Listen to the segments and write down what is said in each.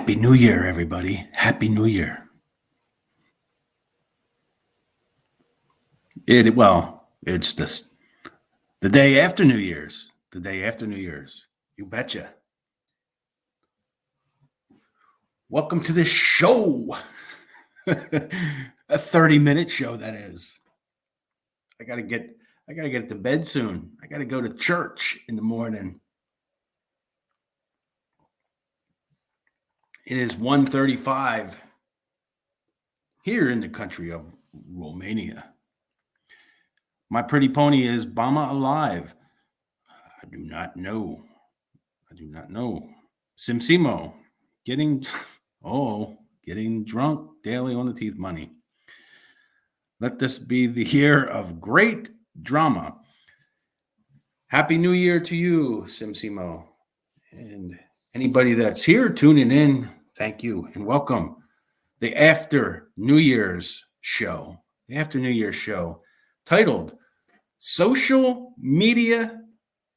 Happy New Year, everybody. Happy New Year. It's the day after New Year's. The day after New Year's. You betcha. Welcome to this show. A 30-minute show, that is. I gotta get to bed soon. I gotta go to church in the morning. It is 1:35 here in the country of Romania. My pretty pony is Bama alive. I do not know. Simsimo, getting drunk daily on the teeth money. Let this be the year of great drama. Happy New Year to you, Simsimo. And anybody that's here tuning in, thank you and welcome. The After New Year's show. The After New Year's show titled Social Media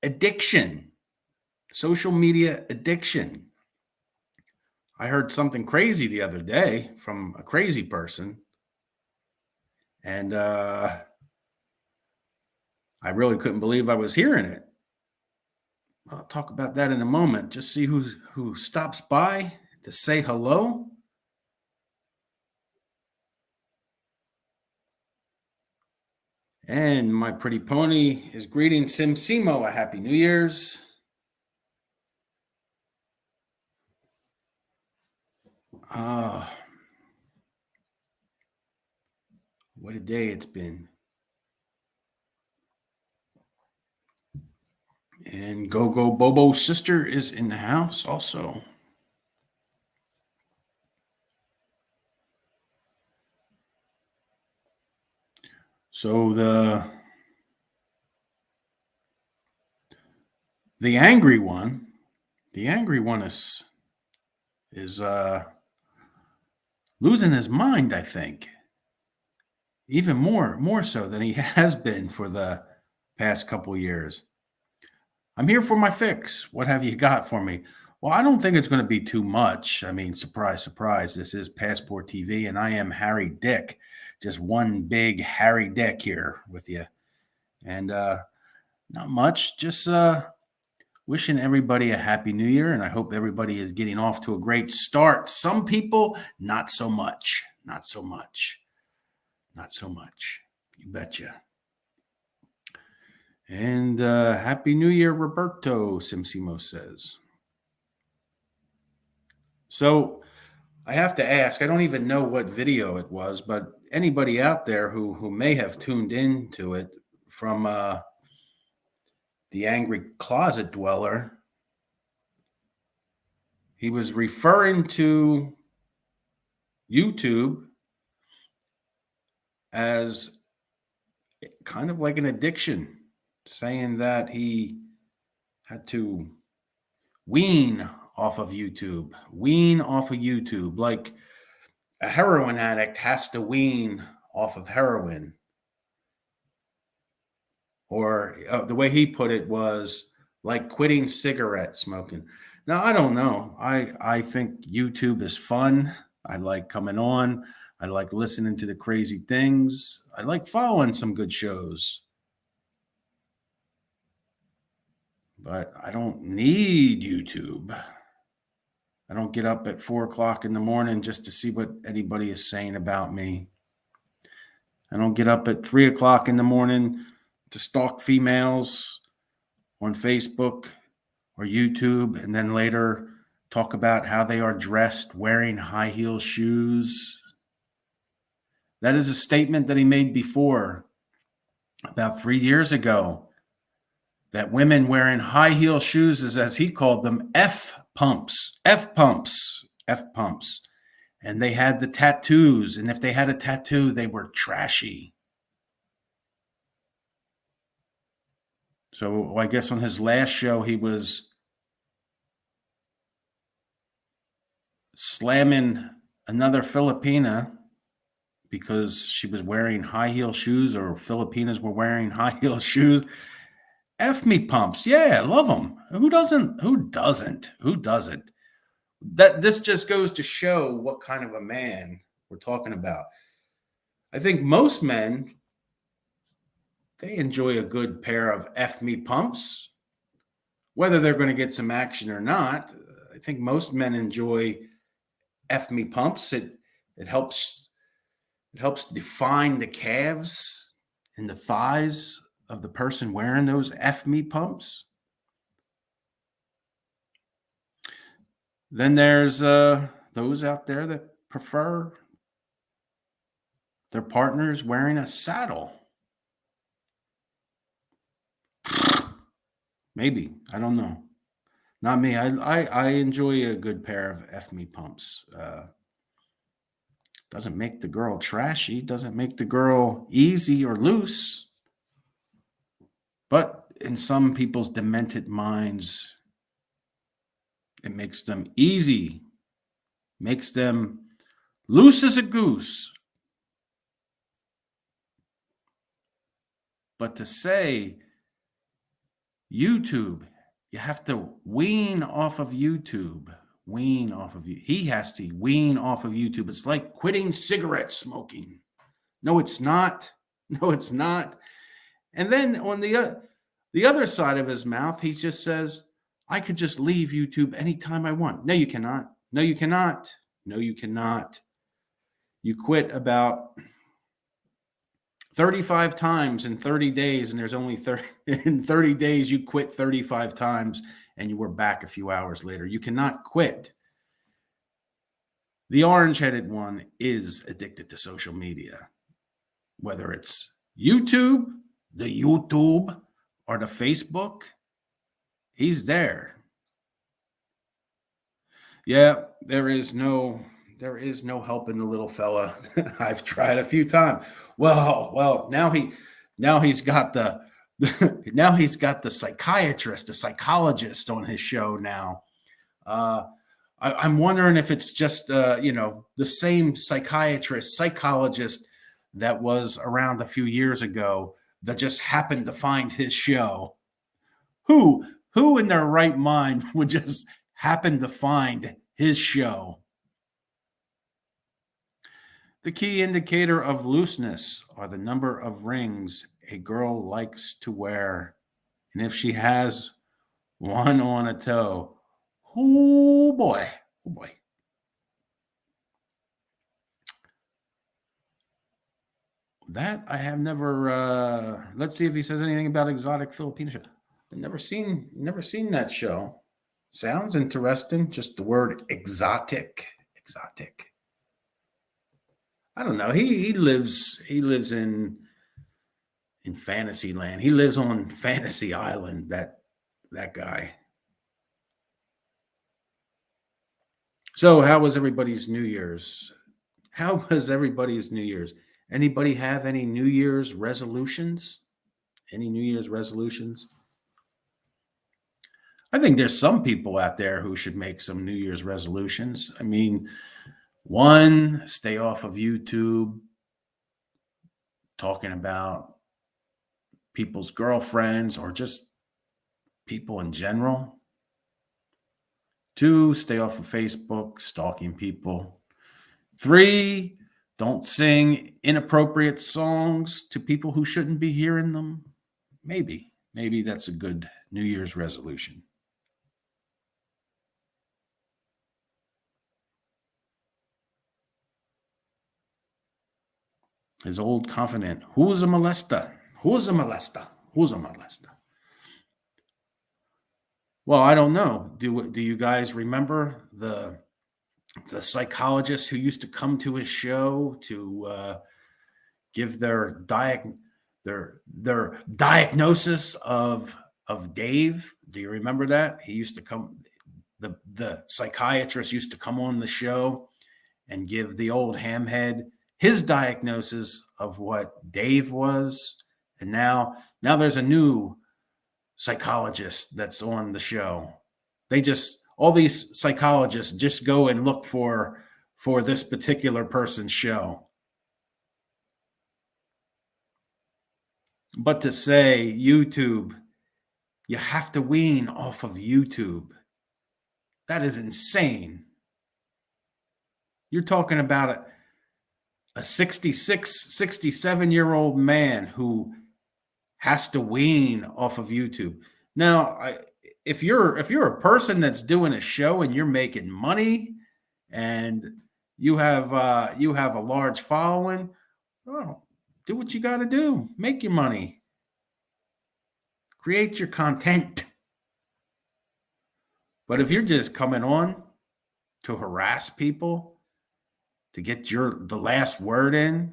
Addiction. Social media addiction. I heard something crazy the other day from a crazy person. And I really couldn't believe I was hearing it. I'll talk about that in a moment. Just see who stops by to say hello. And my pretty pony is greeting Simsimo a Happy New Year's. What a day it's been. And Go Bobo's sister is in the house also. So the angry one is losing his mind, I think. Even more so than he has been for the past couple years. I'm here for my fix. What have you got for me? Well, I don't think it's going to be too much. I mean, surprise, surprise. This is Passport TV, and I am Harry Dick. Just one big Harry Dick here with you. And not much. Just wishing everybody a Happy New Year, and I hope everybody is getting off to a great start. Some people, not so much. Not so much. You betcha. And Happy New Year, Roberto, Simsimo says. So I have to ask, I don't even know what video it was, but anybody out there who may have tuned into it from the Angry Closet Dweller, he was referring to YouTube as kind of like an addiction, saying that he had to wean off of YouTube, like a heroin addict has to wean off of heroin. Or the way he put it was like quitting cigarette smoking. Now, I don't know. I think YouTube is fun. I like coming on. I like listening to the crazy things. I like following some good shows. But I don't need YouTube. I don't get up at 4 o'clock in the morning just to see what anybody is saying about me. I don't get up at 3 o'clock in the morning to stalk females on Facebook or YouTube and then later talk about how they are dressed wearing high heel shoes. That is a statement that he made before, about 3 years ago, that women wearing high heel shoes is, as he called them, F pumps. And they had the tattoos. And if they had a tattoo, they were trashy. So I guess on his last show, he was slamming another Filipina because she was wearing high heel shoes, or Filipinas were wearing high heel shoes. F me pumps. Yeah, I love them. Who doesn't? That this just goes to show what kind of a man we're talking about. I think most men, they enjoy a good pair of F me pumps, whether they're going to get some action or not. I think most men enjoy F me pumps. It helps define the calves and the thighs of the person wearing those F me pumps. Then there's those out there that prefer their partners wearing a saddle. Maybe. I don't know. Not me. I enjoy a good pair of F me pumps. Doesn't make the girl trashy, doesn't make the girl easy or loose. But in some people's demented minds, it makes them easy, makes them loose as a goose. But to say YouTube, you have to wean off of YouTube. Wean off of you. He has to wean off of YouTube. It's like quitting cigarette smoking. No, it's not. No, it's not. And then on the other side of his mouth, he just says, I could just leave YouTube anytime I want. No, you cannot. No, you cannot. No, you cannot. You quit about 35 times in 30 days, and there's only 30 in 30 days you quit 35 times and you were back a few hours later. You cannot quit. The orange-headed one is addicted to social media, whether it's YouTube, the YouTube, or the Facebook. He's there. Yeah, there is no helping the little fella. I've tried a few times. Well, now he's got the now he's got the psychiatrist, the psychologist on his show now. I'm wondering if it's just the same psychologist that was around a few years ago that just happened to find his show. Who in their right mind would just happen to find his show? The key indicator of looseness are the number of rings a girl likes to wear. And if she has one on a toe, oh boy. That I have never. Let's see if he says anything about exotic Filipino show. I've never seen that show. Sounds interesting. Just the word exotic. I don't know. He lives in fantasy land. He lives on Fantasy Island. That guy. So how was everybody's New Year's? Anybody have any New Year's resolutions? Any New Year's resolutions? I think there's some people out there who should make some New Year's resolutions. I mean, one, stay off of YouTube talking about people's girlfriends or just people in general. Two, stay off of Facebook, stalking people. Three, don't sing inappropriate songs to people who shouldn't be hearing them. Maybe that's a good New Year's resolution. His old confidant. Who's a molester? Well, I don't know. Do you guys remember the psychologist who used to come to his show to give their diagnosis of Dave? Do you remember that? He used to come. The psychiatrist used to come on the show and give the old hamhead his diagnosis of what Dave was. And now there's a new psychologist that's on the show. All these psychologists just go and look for this particular person's show. But to say YouTube, you have to wean off of YouTube. That is insane. You're talking about a 66, 67-year-old man who has to wean off of YouTube. Now, if you're a person that's doing a show and you're making money and you have a large following, well, do what you got to do. Make your money. Create your content. But if you're just coming on to harass people, to get the last word in,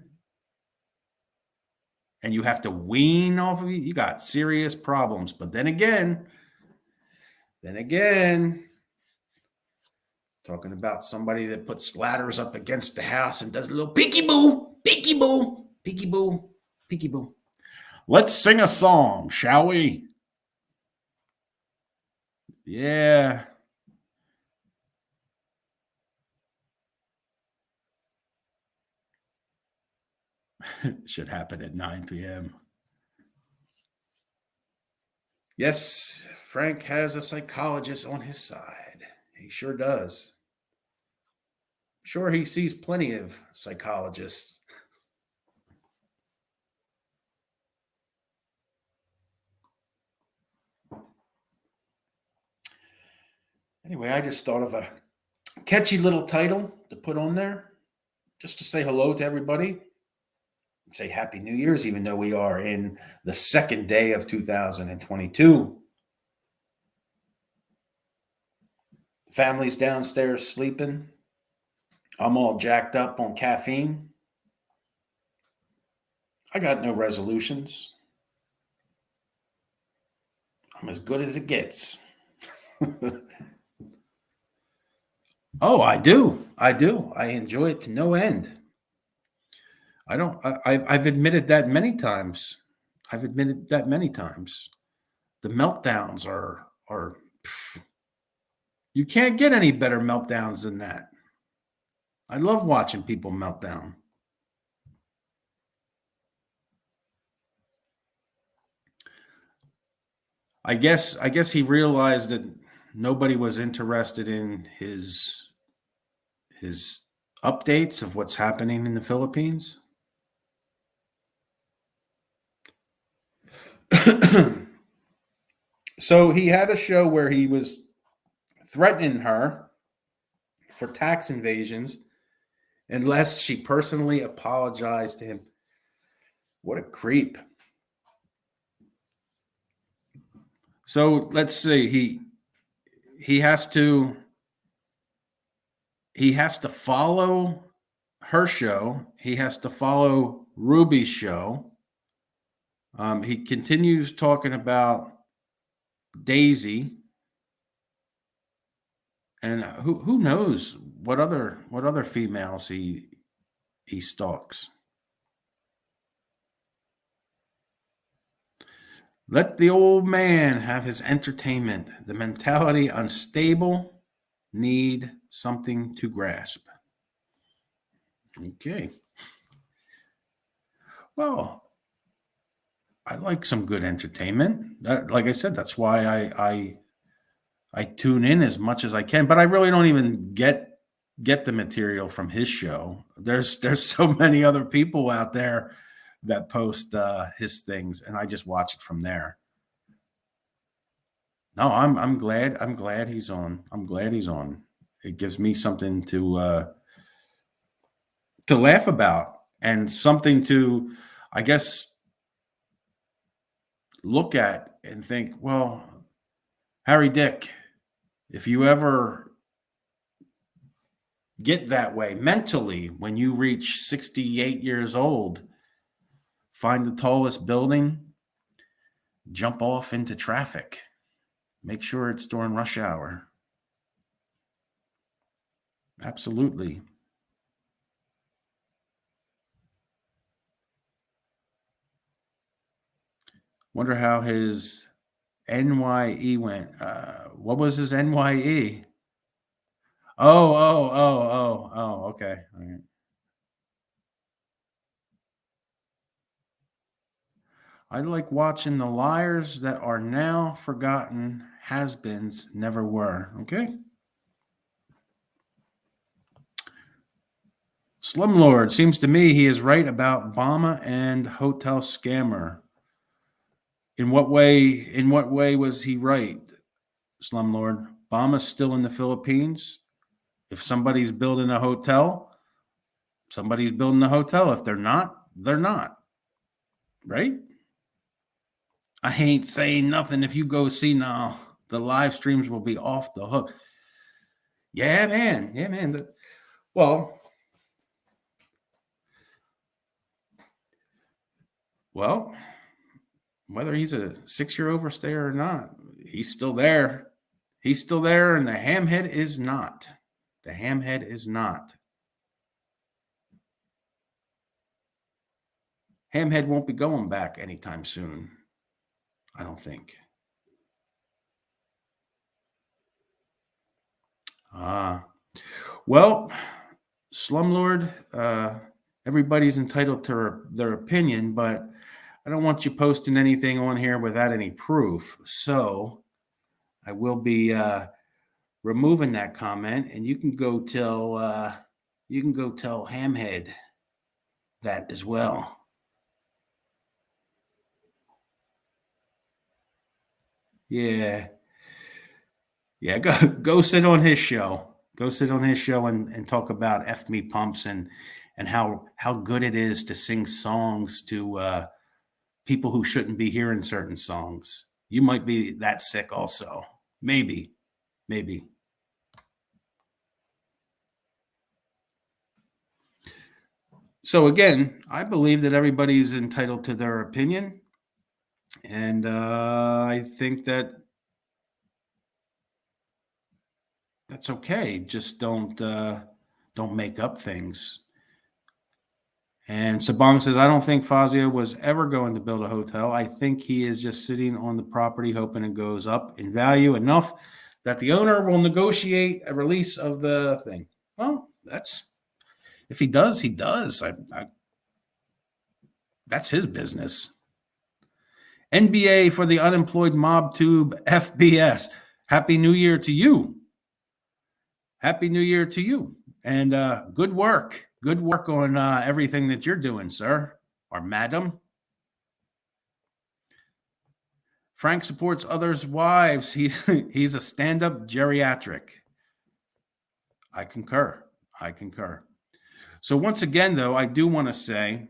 and you have to wean off of you got serious problems. But then again, talking about somebody that puts ladders up against the house and does a little peekaboo, peekaboo, peekaboo, peekaboo. Let's sing a song, shall we? Yeah. Should happen at 9 p.m. Yes, Frank has a psychologist on his side. He sure does. Sure, he sees plenty of psychologists. Anyway, I just thought of a catchy little title to put on there just to say hello to everybody. Say Happy New Year's, even though we are in the second day of 2022. Family's downstairs sleeping. I'm all jacked up on caffeine. I got no resolutions. I'm as good as it gets. Oh, I do. I enjoy it to no end. I've admitted that many times. The meltdowns are you can't get any better meltdowns than that. I love watching people melt down. I guess he realized that nobody was interested in his updates of what's happening in the Philippines. So he had a show where he was threatening her for tax invasions unless she personally apologized to him. What a creep. So let's see. He has to follow her show. He has to follow Ruby's show. He continues talking about Daisy, and who knows what other females he stalks. Let the old man have his entertainment. The mentality unstable, need something to grasp. Okay. Well, I like some good entertainment. Like I said, that's why I tune in as much as I can, but I really don't even get the material from his show. There's so many other people out there that post his things, and I just watch it from there. No, I'm glad he's on. I'm glad he's on. It gives me something to laugh about and something to, I guess, look at and think, well, Harry Dick, if you ever get that way mentally when you reach 68 years old, find the tallest building, jump off into traffic. Make sure it's during rush hour. Absolutely. Wonder how his NYE went. What was his NYE? Oh, okay. All right. I like watching the liars that are now forgotten, has-beens never were. Okay. Slumlord, seems to me he is right about Bama and hotel scammer. In what way was he right, Slumlord? Bama's still in the Philippines. If somebody's building a hotel, somebody's building a hotel. If they're not, they're not. Right? I ain't saying nothing. If you go see now, the live streams will be off the hook. Yeah, man. Yeah, man. Well, whether he's a 6-year overstayer or not, he's still there. He's still there, and the hamhead is not. The hamhead is not. Hamhead won't be going back anytime soon, I don't think. Well, Slumlord, everybody's entitled to their opinion, but I don't want you posting anything on here without any proof. So I will be removing that comment, and you can go tell Hamhead that as well. Yeah. Go sit on his show. Go sit on his show and talk about F Me Pumps and how good it is to sing songs to people who shouldn't be hearing certain songs. You might be that sick also. Maybe. So again, I believe that everybody's entitled to their opinion. And I think that's okay. Just don't make up things. And Sabong says, I don't think Fazio was ever going to build a hotel. I think he is just sitting on the property hoping it goes up in value enough that the owner will negotiate a release of the thing. Well, if he does, he does. That's his business. NBA for the unemployed mob tube FBS. Happy New Year to you. Happy New Year to you. And good work. Good work on everything that you're doing, sir or madam. Frank supports others' wives. He's a stand-up geriatric. I concur. So once again, though, I do want to say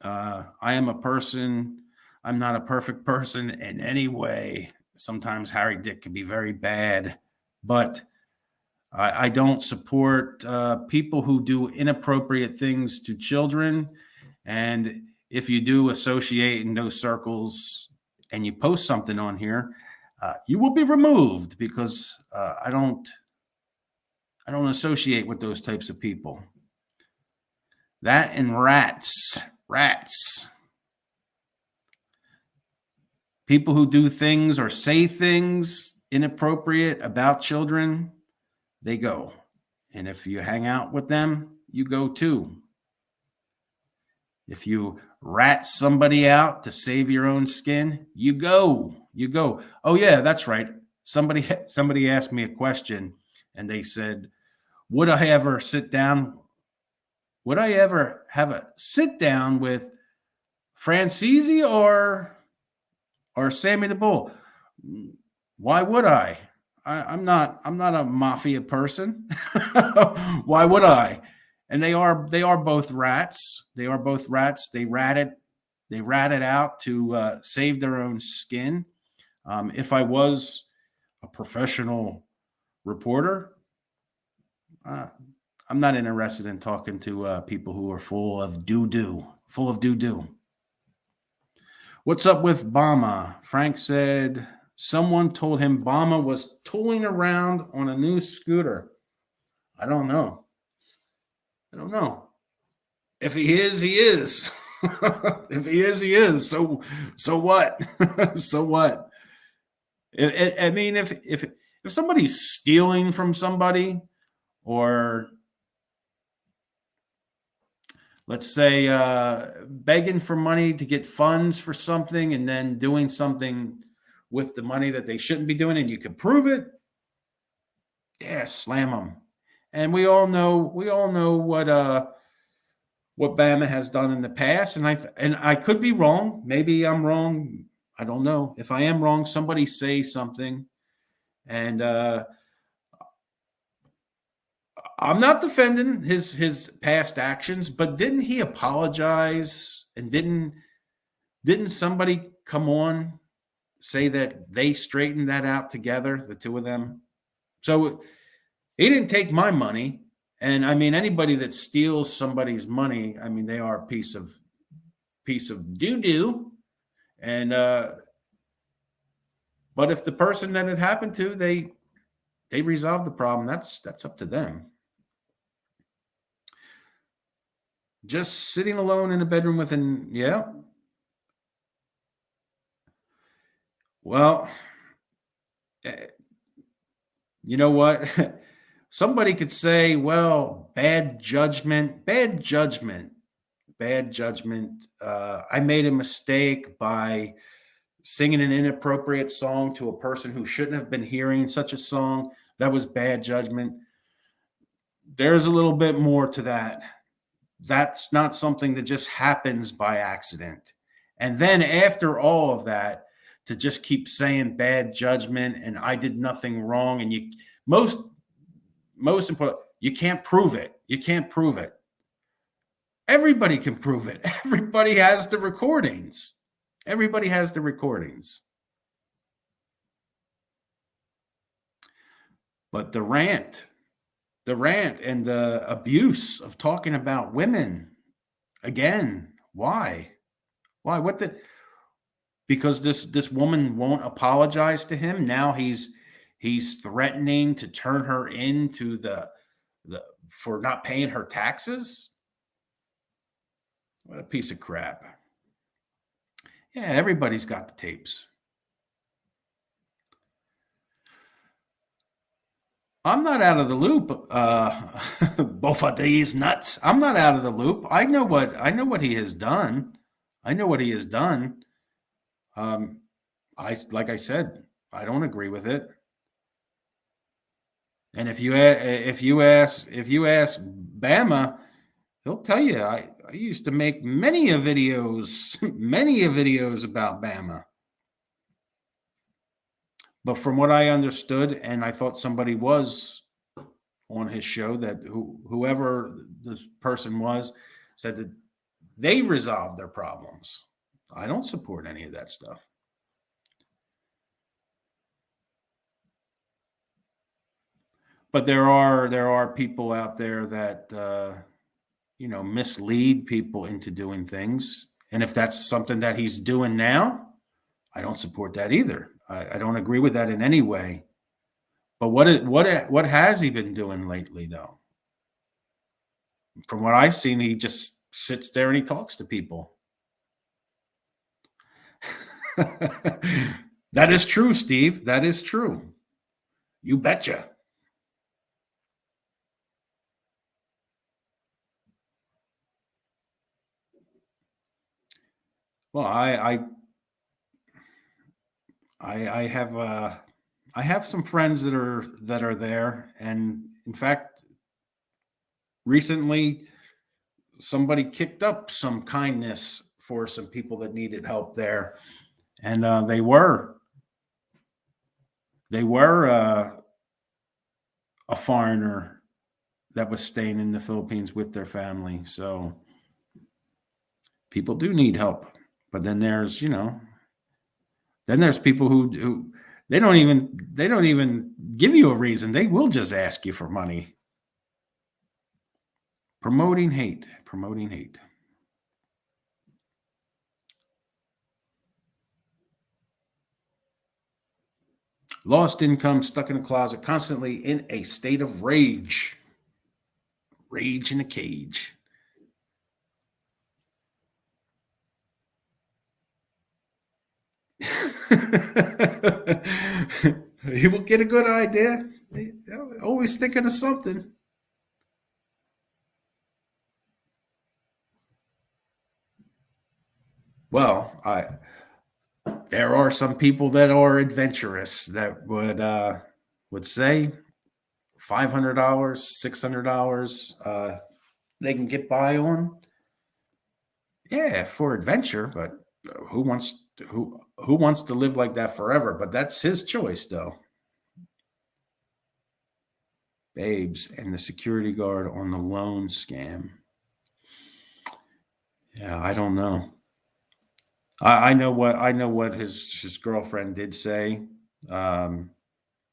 I am a person. I'm not a perfect person in any way. Sometimes Harry Dick can be very bad, but I don't support people who do inappropriate things to children. And if you do associate in those circles and you post something on here, you will be removed because I don't associate with those types of people. That and rats. People who do things or say things inappropriate about children, they go. And if you hang out with them, you go too. If you rat somebody out to save your own skin, you go. Oh yeah, that's right. Somebody asked me a question and they said, would I ever have a sit down with Francesi or Sammy the Bull? Why would I? I'm not a mafia person. Why would I? And they are both rats. They rat it out to save their own skin. If I was a professional reporter, I'm not interested in talking to people who are full of doo-doo. What's up with Bama? Frank said someone told him Bama was tooling around on a new scooter. I don't know. If he is, he is. If he is, he is. So what? So what? I mean, if somebody's stealing from somebody, or let's say begging for money to get funds for something and then doing something with the money that they shouldn't be doing, and you can prove it, yeah, slam them. And we all know what what Bama has done in the past, and I could be wrong. Maybe I'm wrong. I don't know. If I am wrong, somebody say something. And I'm not defending his past actions, but didn't he apologize? And didn't somebody come on say that they straightened that out together, the two of them? So he didn't take my money. And I mean, anybody that steals somebody's money, I mean, they are a piece of doo doo. And but if the person that it happened to, they resolve the problem, that's up to them. Just sitting alone in a bedroom with an yeah. Well, you know what? Somebody could say, well, bad judgment, bad judgment, bad judgment. I made a mistake by singing an inappropriate song to a person who shouldn't have been hearing such a song. That was bad judgment. There's a little bit more to that. That's not something that just happens by accident. And then after all of that, to just keep saying bad judgment and I did nothing wrong, and you most important, you can't prove it. You can't prove it. Everybody can prove it. Everybody has the recordings. Everybody has the recordings. But the rant and the abuse of talking about women, again, why? What the? Because this woman won't apologize to him. Now he's threatening to turn her into the for not paying her taxes. What a piece of crap. Yeah, everybody's got the tapes. I'm not out of the loop. Both of these nuts. I'm not out of the loop. I know what he has done. I know what he has done. Like I said, I don't agree with it. And if you ask Bama, he'll tell you I used to make many a videos about Bama. But from what I understood, and I thought somebody was on his show, that whoever this person was said that they resolved their problems. I don't support any of that stuff. But there are people out there that mislead people into doing things, and if that's something that he's doing now, I don't support that either. I don't agree with that in any way. But what has he been doing lately, though? From what I've seen, he just sits there and he talks to people. That is true, Steve. That is true. You betcha. Well, I have some friends that are there, and in fact, recently somebody kicked up some kindness for some people that needed help there, and they were a foreigner that was staying in the Philippines with their family. So people do need help, but then there's people who they don't even give you a reason. They will just ask you for money. Promoting hate. Lost income, stuck in a closet, constantly in a state of rage. Rage in a cage. You will get a good idea. Always thinking of something. Well, there are some people that are adventurous that would say $500, $600 they can get by on. Yeah, for adventure, but who wants to live like that forever? But that's his choice, though. Babes and the security guard on the loan scam. Yeah, I don't know. I know what his girlfriend did say, um,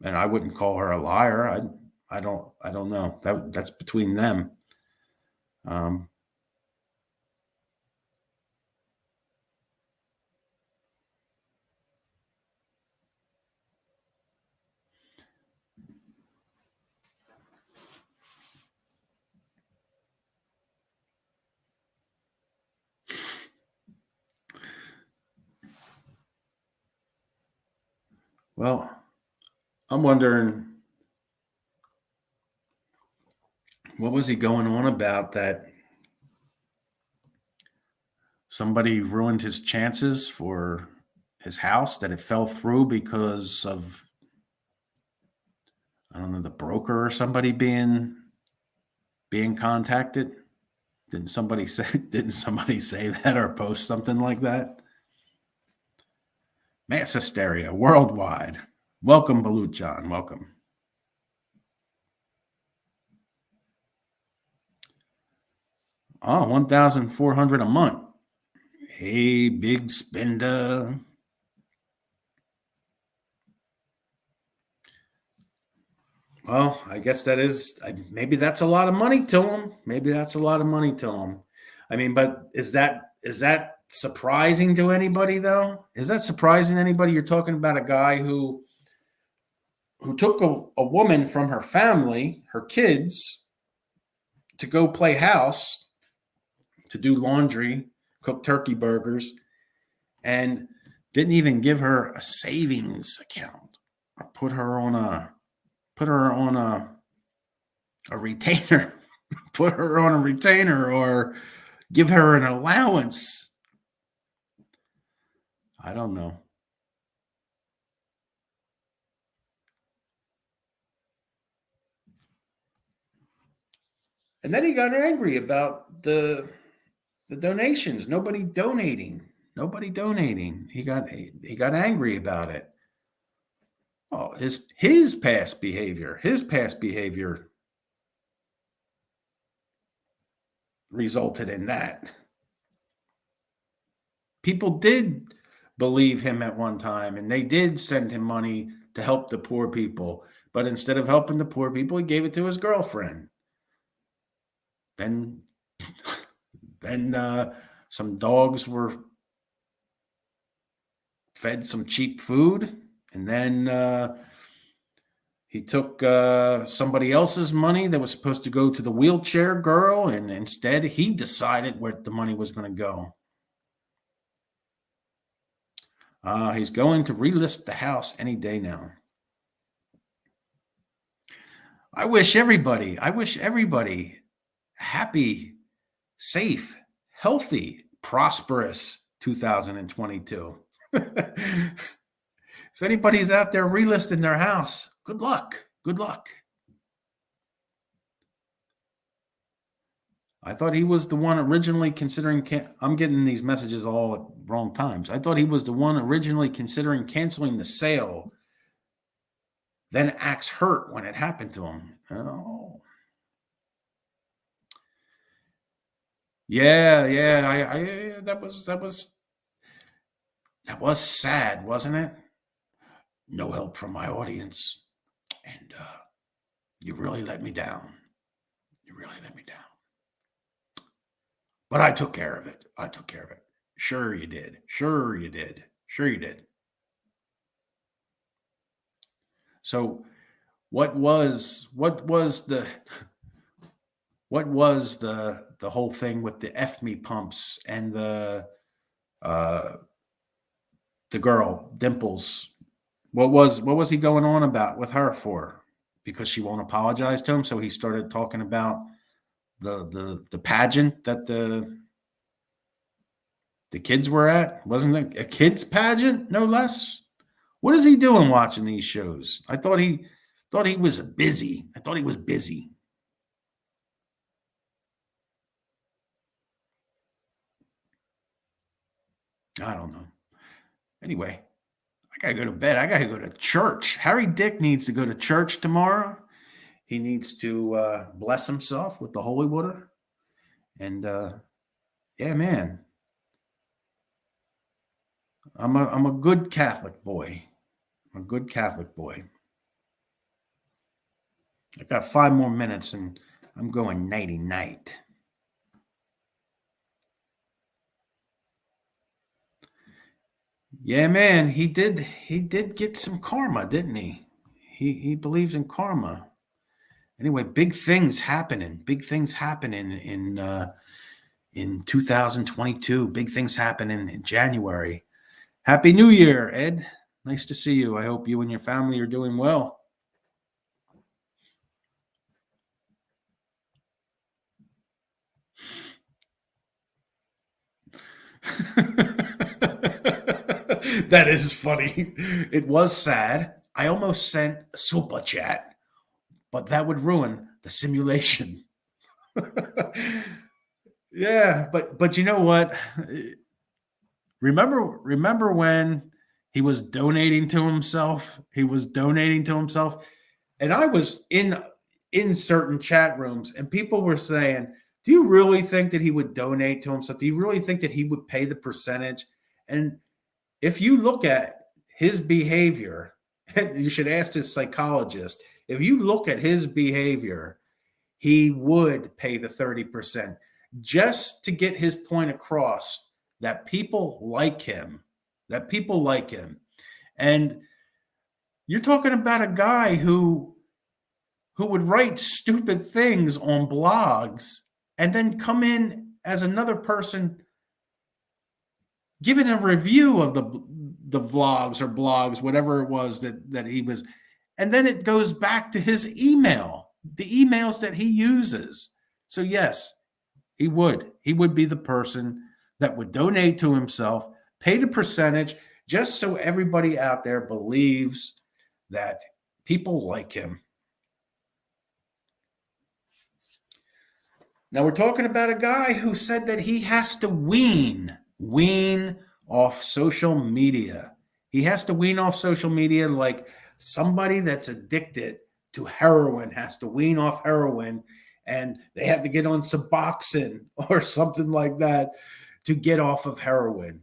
and I wouldn't call her a liar. I don't know. That's between them. Um, well, I'm wondering what was he going on about that somebody ruined his chances for his house, that it fell through because of, I don't know, the broker or somebody being contacted. Didn't somebody say that or post something like that? Mass hysteria worldwide. Welcome, Balut John. Welcome. Oh, 1,400 a month. Hey, big spender. Well, I guess maybe that's a lot of money to him. Maybe that's a lot of money to him. I mean, but is that surprising to anybody though? Is that surprising to anybody? You're talking about a guy who took a woman from her family, her kids, to go play house, to do laundry, cook turkey burgers, and didn't even give her a savings account. Put her on a retainer, put her on a retainer, or give her an allowance. I don't know. And then he got angry about the donations. Nobody donating. He got angry about it. Oh, his past behavior. His past behavior resulted in that. People did believe him at one time, and they did send him money to help the poor people. But instead of helping the poor people, he gave it to his girlfriend. Then, then some dogs were fed some cheap food, and then he took somebody else's money that was supposed to go to the wheelchair girl, and instead he decided where the money was going to go. He's going to relist the house any day now. I wish everybody happy, safe, healthy, prosperous 2022. If anybody's out there relisting their house, good luck. Good luck. I thought he was the one originally considering. I'm getting these messages all at wrong times. I thought he was the one originally considering canceling the sale. Then acts hurt when it happened to him. Oh, yeah, yeah. That was sad, wasn't it? No help from my audience, and you really let me down. You really let me down. But I took care of it. I took care of it. Sure you did. Sure you did. Sure you did. So what was the whole thing with the F me pumps and uh the girl Dimples? What was he going on about with her for? Because she won't apologize to him, so he started talking about the pageant that the kids were at. Wasn't it a kids pageant, no less? What is he doing watching these shows? I thought he was busy. I thought he was busy. I don't know. Anyway, I got to go to bed. I got to go to church. Harry Dick needs to go to church tomorrow. He needs to bless himself with the holy water. And yeah, man, I'm a good Catholic boy. I'm a good Catholic boy. I got 5 more minutes and I'm going nighty night. Yeah, man, he did get some karma, didn't he? He believes in karma. Anyway, big things happening. Big things happening in 2022. Big things happening in January. Happy New Year, Ed. Nice to see you. I hope you and your family are doing well. That is funny. It was sad. I almost sent a super chat, but that would ruin the simulation. Yeah, but you know what? Remember when he was donating to himself? He was donating to himself, and I was in certain chat rooms, and people were saying, "Do you really think that he would donate to himself? Do you really think that he would pay the percentage?" And if you look at his behavior, you should ask his psychologist. If you look at his behavior, he would pay the 30% just to get his point across that people like him, that people like him. And you're talking about a guy who would write stupid things on blogs and then come in as another person giving a review of the vlogs or blogs, whatever it was that he was, and then it goes back to his email, the emails that he uses. So yes, he would be the person that would donate to himself, pay the percentage, just so everybody out there believes that people like him. Now we're talking about a guy who said that he has to wean off social media. He has to wean off social media like somebody that's addicted to heroin has to wean off heroin and they have to get on Suboxone or something like that to get off of heroin.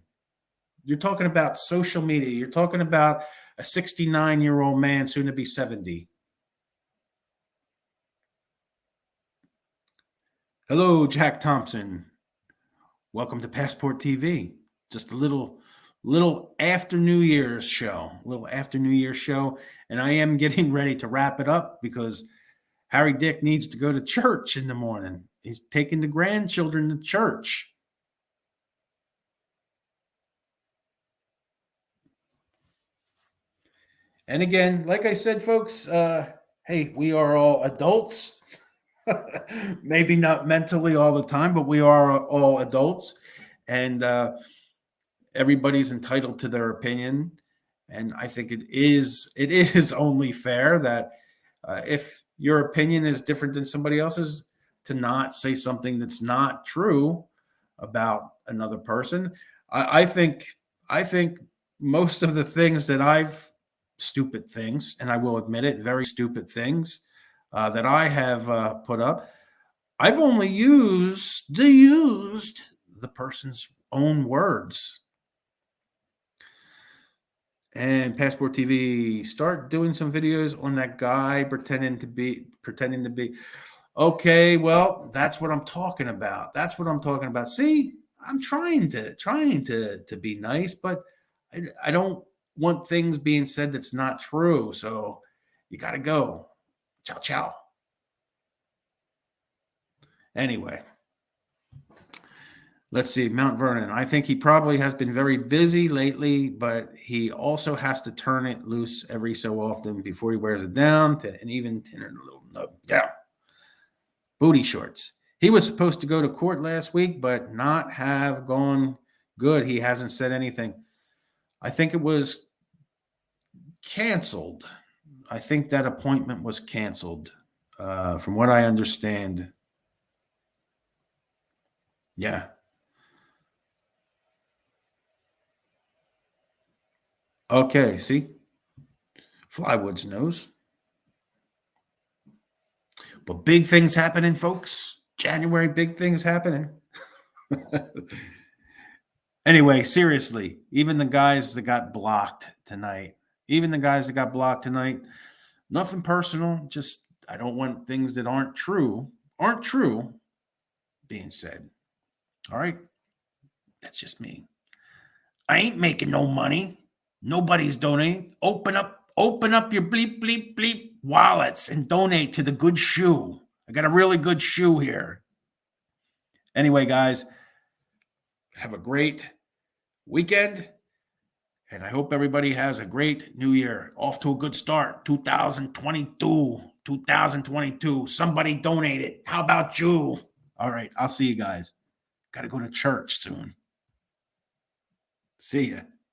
You're talking about social media. You're talking about a 69-year-old man, soon to be 70. Hello, Jack Thompson. Welcome to Passport TV. Just a little after New Year's show, and I am getting ready to wrap it up because Harry Dick needs to go to church in the morning. He's taking the grandchildren to church. And again, like I said, folks, hey, we are all adults. Maybe not mentally all the time, but we are all adults, and everybody's entitled to their opinion. And I think it is only fair that if your opinion is different than somebody else's, to not say something that's not true about another person. I think most of the things that stupid things, and I will admit it, very stupid things that I have put up, I've only used the person's own words. And Passport TV, start doing some videos on that guy pretending to be. Okay, well, that's what I'm talking about. That's what I'm talking about. See, I'm trying to be nice, but I don't want things being said that's not true. So you got to go. Ciao, ciao. Anyway, let's see. Mount Vernon. I think he probably has been very busy lately, but he also has to turn it loose every so often before he wears it down and even turn it a little nub. Yeah. Booty shorts. He was supposed to go to court last week, but not have gone good. He hasn't said anything. I think it was canceled. I think that appointment was canceled, from what I understand. Yeah. Okay, see? Flywoods knows. But big things happening, folks. January, big things happening. Anyway, seriously, even the guys that got blocked tonight, nothing personal. Just I don't want things that aren't true being said. All right. That's just me. I ain't making no money. Nobody's donating. Open up your bleep, bleep, bleep wallets and donate to the good shoe. I got a really good shoe here. Anyway, guys, have a great weekend. And I hope everybody has a great new year. Off to a good start. 2022. Somebody donate it. How about you? All right. I'll see you guys. Got to go to church soon. See ya.